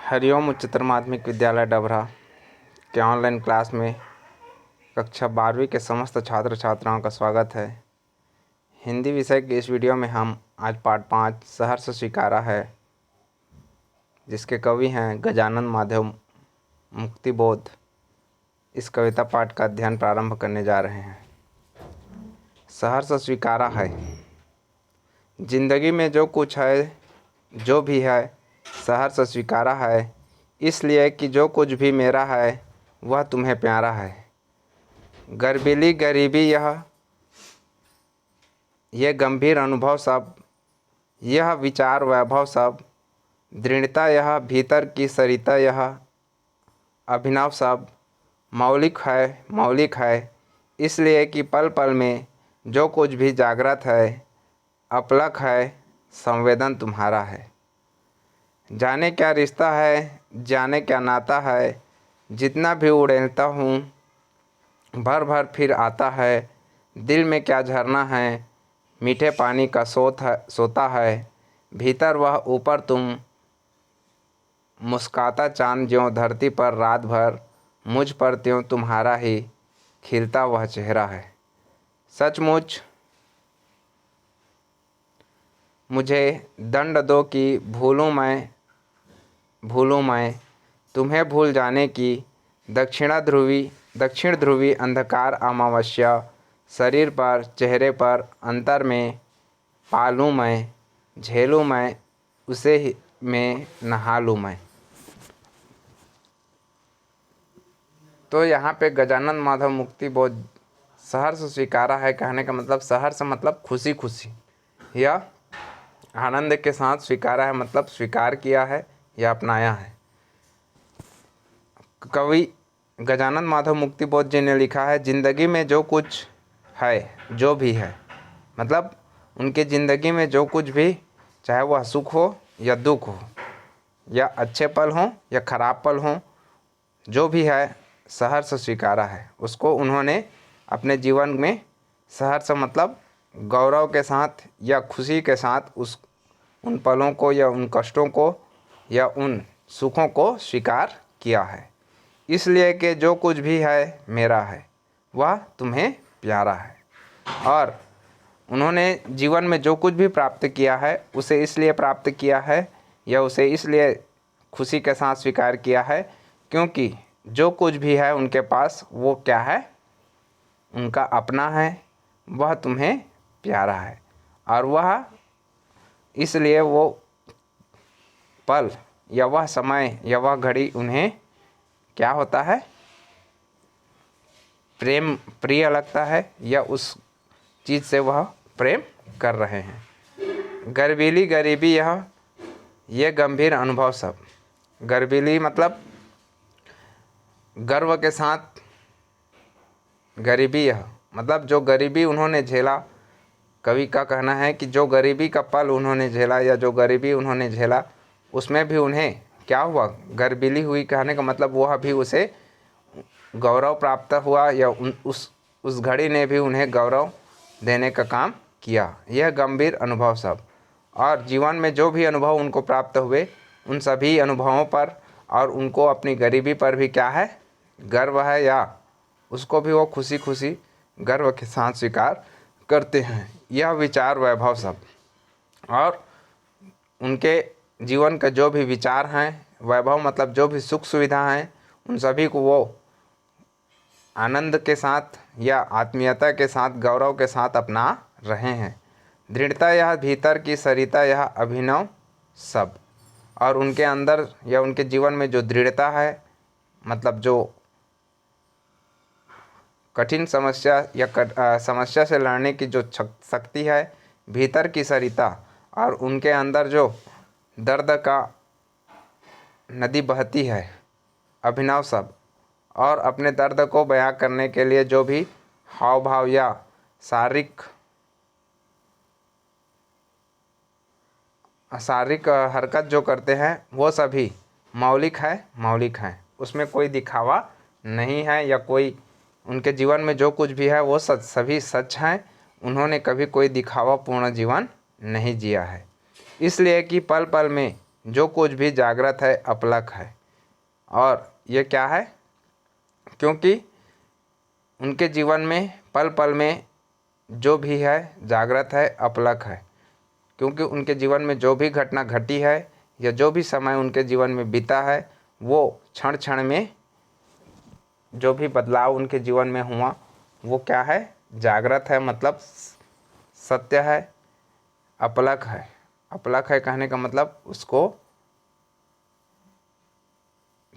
हरिओम उच्चतर माध्यमिक विद्यालय डभरा के ऑनलाइन क्लास में कक्षा 12वीं के समस्त छात्र छात्राओं का स्वागत है। हिंदी विषय के इस वीडियो में हम आज पाठ 5 सहर्ष स्वीकारा है, जिसके कवि हैं गजानन माधव मुक्तिबोध। इस कविता पाठ का अध्ययन प्रारंभ करने जा रहे हैं। सहर्ष स्वीकारा है। जिंदगी में जो कुछ है, जो भी है, सहर्ष स्वीकारा है, इसलिए कि जो कुछ भी मेरा है वह तुम्हें प्यारा है। गर्बीली गरीबी ये गंभीर अनुभव सब, यह विचार वैभव सब, दृढ़ता यह भीतर की सरिता यह अभिनव सब, मौलिक है, इसलिए कि पल पल में जो कुछ भी जागृत है, अपलक है, संवेदन तुम्हारा है। जाने क्या रिश्ता है, जाने क्या नाता है, जितना भी उड़ेलता हूँ भर भर फिर आता है। दिल में क्या झरना है, मीठे पानी का सोता है, भीतर वह ऊपर तुम मुस्काता चांद ज्यों धरती पर रात भर, मुझ पर त्यों तुम्हारा ही खिलता वह चेहरा है। सचमुच मुझे दंड दो कि भूलूं मैं तुम्हें भूल जाने की। दक्षिण ध्रुवी अंधकार अमावस्या, शरीर पर चेहरे पर अंतर में पालूं मैं, झेलूं मैं उसे ही में नहा लूं मैं। तो यहाँ पे गजानन माधव मुक्तिबोध सहर्ष स्वीकारा है कहने का मतलब सहर्ष मतलब खुशी खुशी या आनंद के साथ, स्वीकारा है मतलब स्वीकार किया है या अपनाया है। कवि गजानन माधव मुक्तिबोध जी ने लिखा है, जिंदगी में जो कुछ है, जो भी है, मतलब उनके ज़िंदगी में जो कुछ भी, चाहे वह सुख हो या दुख हो, या अच्छे पल हों या ख़राब पल हों, जो भी है सहर्ष स्वीकारा है। उसको उन्होंने अपने जीवन में सहर्ष मतलब गौरव के साथ या खुशी के साथ उन पलों को या उन कष्टों को या उन सुखों को स्वीकार किया है। इसलिए कि जो कुछ भी है मेरा है, वह तुम्हें प्यारा है। और उन्होंने जीवन में जो कुछ भी प्राप्त किया है उसे इसलिए प्राप्त किया है या उसे इसलिए खुशी के साथ स्वीकार किया है क्योंकि जो कुछ भी है उनके पास वो क्या है, उनका अपना है, वह तुम्हें प्यारा है। और वह इसलिए वो पल या वह समय या वह घड़ी उन्हें क्या होता है, प्रिय लगता है या उस चीज़ से वह प्रेम कर रहे हैं। गर्बीली गरीबी ये गंभीर अनुभव सब। गर्बीली मतलब गर्व के साथ, गरीबी यह मतलब जो गरीबी उन्होंने झेला। कवि का कहना है कि जो गरीबी का पल उन्होंने झेला या जो गरीबी उन्होंने झेला उसमें भी उन्हें क्या हुआ, गर्बीली हुई। कहने का मतलब वह भी उसे गौरव प्राप्त हुआ या उस घड़ी ने भी उन्हें गौरव देने का काम किया। यह गंभीर अनुभव सब। और जीवन में जो भी अनुभव उनको प्राप्त हुए उन सभी अनुभवों पर और उनको अपनी गरीबी पर भी क्या है, गर्व है, या उसको भी वो खुशी खुशी गर्व के साथ स्वीकार करते हैं। यह विचार वैभव सब। और उनके जीवन का जो भी विचार हैं, वैभव मतलब जो भी सुख सुविधा हैं, उन सभी को वो आनंद के साथ या आत्मीयता के साथ, गौरव के साथ अपना रहे हैं। दृढ़ता यह भीतर की सरिता यह अभिनव सब। और उनके अंदर या उनके जीवन में जो दृढ़ता है मतलब जो कठिन समस्या या समस्या से लड़ने की जो शक्ति है, भीतर की सरिता, और उनके अंदर जो दर्द का नदी बहती है, अभिनव सब। और अपने दर्द को बयां करने के लिए जो भी हाव भाव या शारीरिक हरकत जो करते हैं वो सभी मौलिक हैं। उसमें कोई दिखावा नहीं है या कोई, उनके जीवन में जो कुछ भी है वो सभी सच हैं। उन्होंने कभी कोई दिखावा पूर्ण जीवन नहीं जिया है। इसलिए कि पल पल में जो कुछ भी जागृत है अपलक है। और ये क्या है? क्योंकि उनके जीवन में पल पल में जो भी है जागृत है अपलक है। क्योंकि उनके जीवन में जो भी घटना घटी है या जो भी समय उनके जीवन में बीता है वो क्षण क्षण में जो भी बदलाव उनके जीवन में हुआ वो क्या है? जागृत है, मतलब सत्य है, अपलक है। अपलक है कहने का मतलब उसको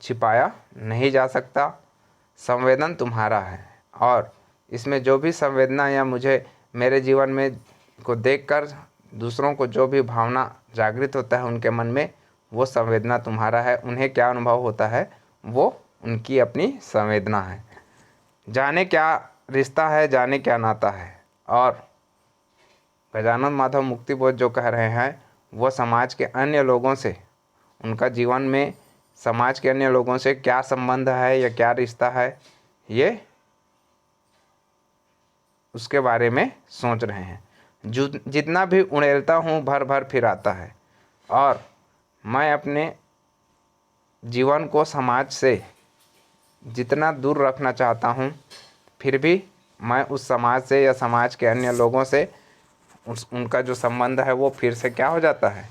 छिपाया नहीं जा सकता। संवेदन तुम्हारा है और इसमें जो भी संवेदना या मुझे मेरे जीवन में को देखकर दूसरों को जो भी भावना जागृत होता है उनके मन में, वो संवेदना तुम्हारा है। उन्हें क्या अनुभव होता है वो उनकी अपनी संवेदना है। जाने क्या रिश्ता है, जाने क्या नाता है। और गजानन माधव मुक्तिबोध जो कह रहे हैं वो समाज के अन्य लोगों से, उनका जीवन में समाज के अन्य लोगों से क्या संबंध है या क्या रिश्ता है, ये उसके बारे में सोच रहे हैं। जितना भी उड़ेलता हूँ भर भर फिर आता है। और मैं अपने जीवन को समाज से जितना दूर रखना चाहता हूँ, फिर भी मैं उस समाज से या समाज के अन्य लोगों से उनका जो संबंध है वो फिर से क्या हो जाता है,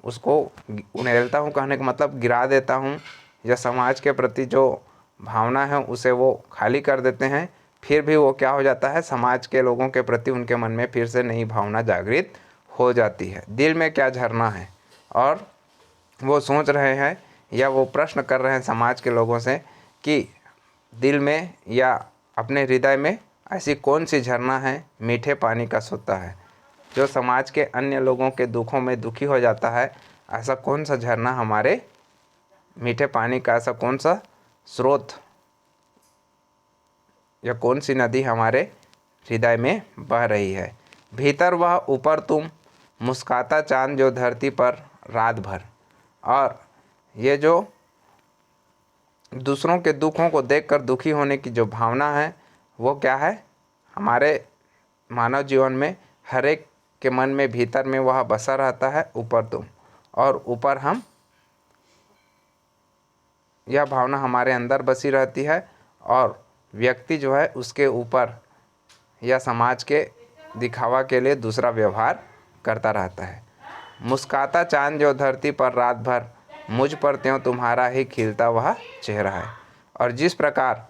उसको उड़ेलता हूँ कहने का मतलब गिरा देता हूँ, या समाज के प्रति जो भावना है उसे वो खाली कर देते हैं। फिर भी वो क्या हो जाता है, समाज के लोगों के प्रति उनके मन में फिर से नई भावना जागृत हो जाती है। दिल में क्या झरना है। और वो सोच रहे हैं या वो प्रश्न कर रहे हैं समाज के लोगों से कि दिल में या अपने हृदय में ऐसी कौन सी झरना है मीठे पानी का सोता है, जो समाज के अन्य लोगों के दुखों में दुखी हो जाता है। ऐसा कौन सा झरना हमारे मीठे पानी का, ऐसा कौन सा स्रोत या कौन सी नदी हमारे हृदय में बह रही है। भीतर वह ऊपर तुम, मुस्काता चांद जो धरती पर रात भर। और ये जो दूसरों के दुखों को देखकर दुखी होने की जो भावना है वो क्या है, हमारे मानव जीवन में हर एक के मन में भीतर में वह बसा रहता है, ऊपर तुम और ऊपर हम। यह भावना हमारे अंदर बसी रहती है और व्यक्ति जो है उसके ऊपर या समाज के दिखावा के लिए दूसरा व्यवहार करता रहता है। मुस्काता चांद जो धरती पर रात भर, मुझ पर त्यों तुम्हारा ही खिलता वह चेहरा है। और जिस प्रकार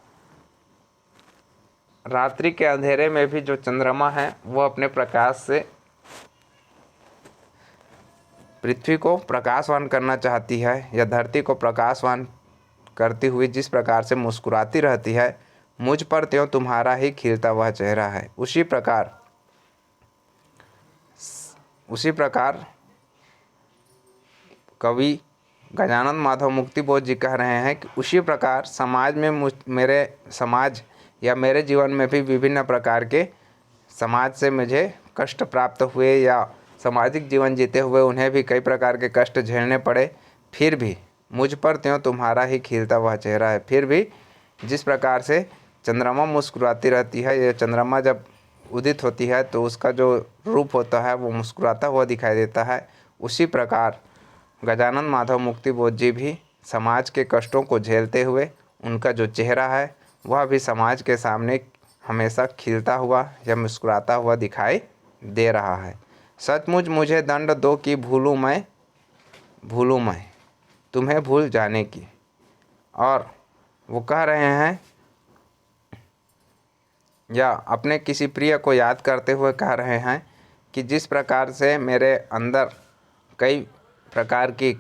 रात्रि के अंधेरे में भी जो चंद्रमा है वो अपने प्रकाश से पृथ्वी को प्रकाशवान करना चाहती है, या धरती को प्रकाशवान करती हुई जिस प्रकार से मुस्कुराती रहती है, मुझ पर त्यों तुम्हारा ही खिलता वह चेहरा है। उसी प्रकार कवि गजानन माधव मुक्तिबोध जी कह रहे हैं कि उसी प्रकार समाज में मेरे समाज या मेरे जीवन में भी विभिन्न प्रकार के समाज से मुझे कष्ट प्राप्त हुए, या सामाजिक जीवन जीते हुए उन्हें भी कई प्रकार के कष्ट झेलने पड़े, फिर भी मुझ पर त्यों तुम्हारा ही खिलता वह चेहरा है। फिर भी जिस प्रकार से चंद्रमा मुस्कुराती रहती है, या चंद्रमा जब उदित होती है तो उसका जो रूप होता है वो मुस्कुराता हुआ दिखाई देता है, उसी प्रकार गजानन माधव मुक्तिबोध जी भी समाज के कष्टों को झेलते हुए उनका जो चेहरा है वह भी समाज के सामने हमेशा खिलता हुआ या मुस्कुराता हुआ दिखाई दे रहा है। सचमुच मुझे दंड दो कि भूलूं मैं तुम्हें भूल जाने की। और वो कह रहे हैं या अपने किसी प्रिय को याद करते हुए कह रहे हैं कि जिस प्रकार से मेरे अंदर कई प्रकार की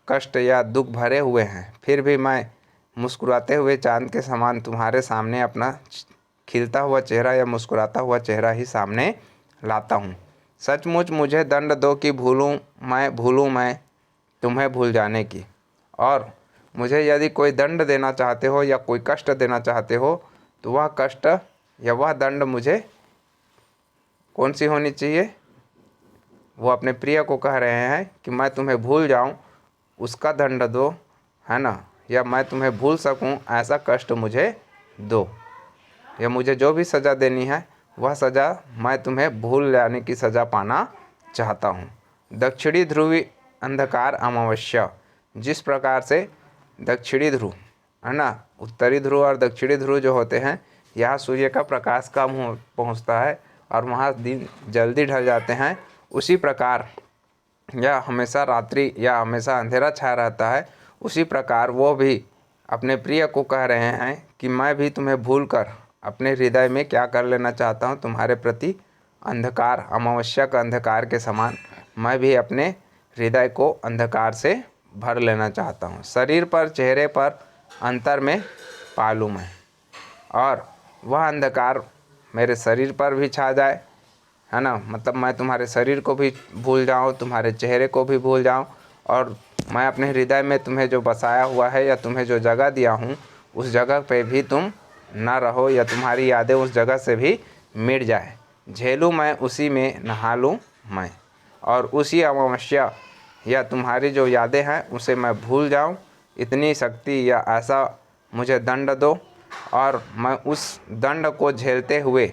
कष्ट या दुख भरे हुए हैं, फिर भी मैं मुस्कुराते हुए चांद के समान तुम्हारे सामने अपना खिलता हुआ चेहरा या मुस्कुराता हुआ चेहरा ही सामने लाता हूँ। सचमुच मुझे दंड दो कि भूलूं मैं तुम्हें भूल जाने की। और मुझे यदि कोई दंड देना चाहते हो या कोई कष्ट देना चाहते हो तो वह कष्ट या वह दंड मुझे कौन सी होनी चाहिए, वो अपने प्रिय को कह रहे हैं कि मैं तुम्हें भूल जाऊं उसका दंड दो, है ना, या मैं तुम्हें भूल सकूं ऐसा कष्ट मुझे दो, या मुझे जो भी सज़ा देनी है वह सज़ा मैं तुम्हें भूल जाने की सज़ा पाना चाहता हूँ। दक्षिणी ध्रुवी अंधकार अमावस्या। जिस प्रकार से दक्षिणी ध्रुव है ना, उत्तरी ध्रुव और दक्षिणी ध्रुव जो होते हैं, यहाँ सूर्य का प्रकाश कम हो पहुँचता है और वहाँ दिन जल्दी ढल जाते हैं, उसी प्रकार या हमेशा रात्रि या हमेशा अंधेरा छाया रहता है, उसी प्रकार वो भी अपने प्रिय को कह रहे हैं कि मैं भी तुम्हें भूलकर अपने हृदय में क्या कर लेना चाहता हूँ, तुम्हारे प्रति अंधकार, अमावस्या का अंधकार के समान मैं भी अपने हृदय को अंधकार से भर लेना चाहता हूँ। शरीर पर, चेहरे पर अंतर में पालूँ मैं, और वह अंधकार मेरे शरीर पर भी छा जाए, है ना, मतलब मैं तुम्हारे शरीर को भी भूल जाऊँ, तुम्हारे चेहरे को भी भूल जाऊँ, और मैं अपने हृदय में तुम्हें जो बसाया हुआ है या तुम्हें जो जगह दिया हूँ उस जगह पे भी तुम ना रहो, या तुम्हारी यादें उस जगह से भी मिट जाए। झेलूँ मैं उसी में, नहा लूँ मैं, और उसी अमावस्या या तुम्हारी जो यादें हैं उसे मैं भूल जाऊँ, इतनी शक्ति या ऐसा मुझे दंड दो, और मैं उस दंड को झेलते हुए,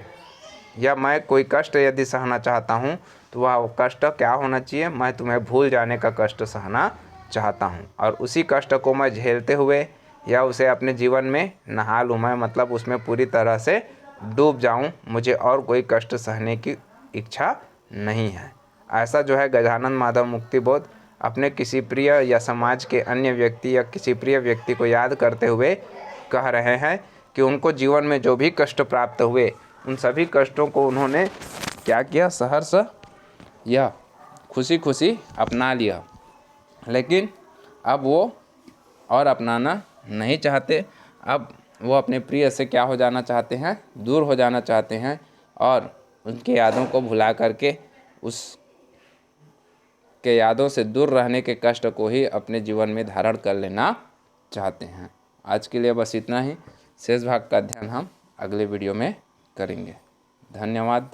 या मैं कोई कष्ट यदि सहना चाहता हूँ तो वह कष्ट क्या होना चाहिए, मैं तुम्हें भूल जाने का कष्ट सहना चाहता हूँ, और उसी कष्ट को मैं झेलते हुए या उसे अपने जीवन में नहा लूँ मैं, मतलब उसमें पूरी तरह से डूब जाऊँ, मुझे और कोई कष्ट सहने की इच्छा नहीं है। ऐसा जो है गजानन माधव मुक्तिबोध अपने किसी प्रिय या समाज के अन्य व्यक्ति या किसी प्रिय व्यक्ति को याद करते हुए कह रहे हैं कि उनको जीवन में जो भी कष्ट प्राप्त हुए उन सभी कष्टों को उन्होंने क्या किया, सहर्ष या खुशी खुशी अपना लिया, लेकिन अब वो और अपनाना नहीं चाहते। अब वो अपने प्रिय से क्या हो जाना चाहते हैं, दूर हो जाना चाहते हैं, और उनके यादों को भुला करके उस के यादों से दूर रहने के कष्ट को ही अपने जीवन में धारण कर लेना चाहते हैं। आज के लिए बस इतना ही। शेष भाग का अध्ययन हम अगले वीडियो में करेंगे। धन्यवाद।